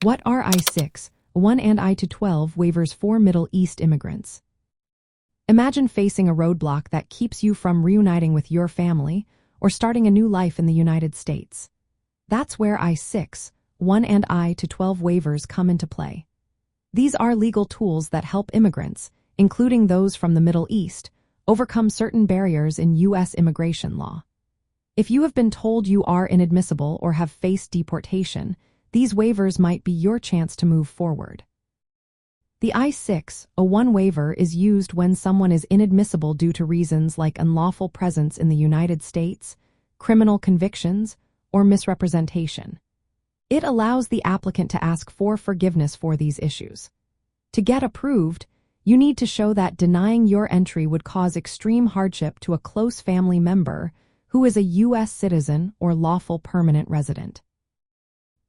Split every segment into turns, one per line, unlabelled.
What are I-601 and I-212 waivers for Middle East immigrants? Imagine facing a roadblock that keeps you from reuniting with your family or starting a new life in the United States. That's where I-601 and I-212 waivers come into play. These are legal tools that help immigrants, including those from the Middle East, overcome certain barriers in U.S. immigration law. If you have been told you are inadmissible or have faced deportation, these waivers might be your chance to move forward. The I-601 waiver is used when someone is inadmissible due to reasons like unlawful presence in the United States, criminal convictions, or misrepresentation. It allows the applicant to ask for forgiveness for these issues. To get approved, you need to show that denying your entry would cause extreme hardship to a close family member who is a U.S. citizen or lawful permanent resident.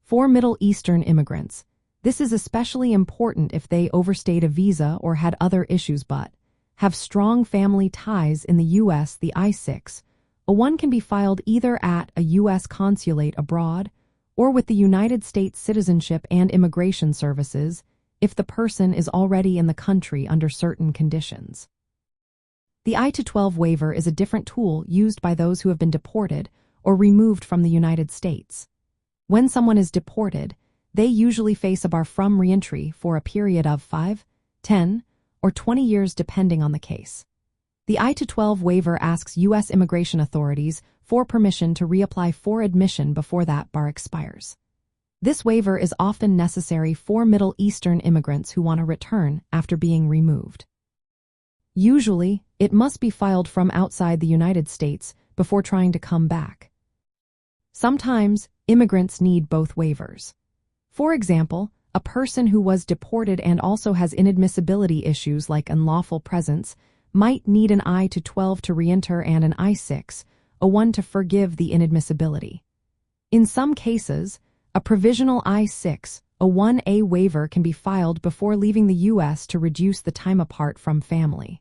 For Middle Eastern immigrants, this is especially important if they overstayed a visa or had other issues but have strong family ties in the U.S. The I-601 can be filed either at a U.S. consulate abroad or with the United States Citizenship and Immigration Services if the person is already in the country under certain conditions. The I-212 waiver is a different tool used by those who have been deported or removed from the United States. When someone is deported, they usually face a bar from reentry for a period of 5, 10, or 20 years depending on the case. The I-212 waiver asks U.S. immigration authorities for permission to reapply for admission before that bar expires. This waiver is often necessary for Middle Eastern immigrants who want to return after being removed. Usually, it must be filed from outside the United States before trying to come back. Sometimes, immigrants need both waivers. For example, a person who was deported and also has inadmissibility issues like unlawful presence might need an I-212 to reenter and an I-601 to forgive the inadmissibility. In some cases, a provisional I-601A waiver can be filed before leaving the U.S. to reduce the time apart from family.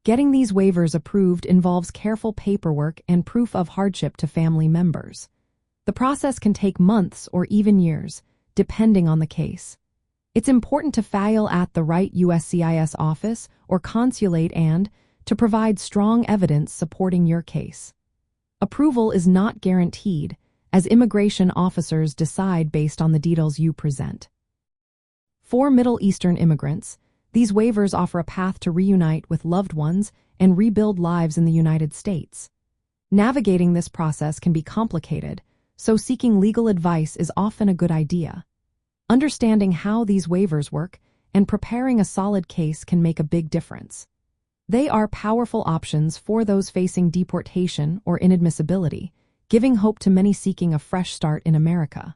Getting these waivers approved involves careful paperwork and proof of hardship to family members. The process can take months or even years, depending on the case. It's important to file at the right USCIS office or consulate and to provide strong evidence supporting your case. Approval is not guaranteed, as immigration officers decide based on the details you present. For Middle Eastern immigrants, these waivers offer a path to reunite with loved ones and rebuild lives in the United States. Navigating this process can be complicated, so seeking legal advice is often a good idea. Understanding how these waivers work and preparing a solid case can make a big difference. They are powerful options for those facing deportation or inadmissibility, giving hope to many seeking a fresh start in America.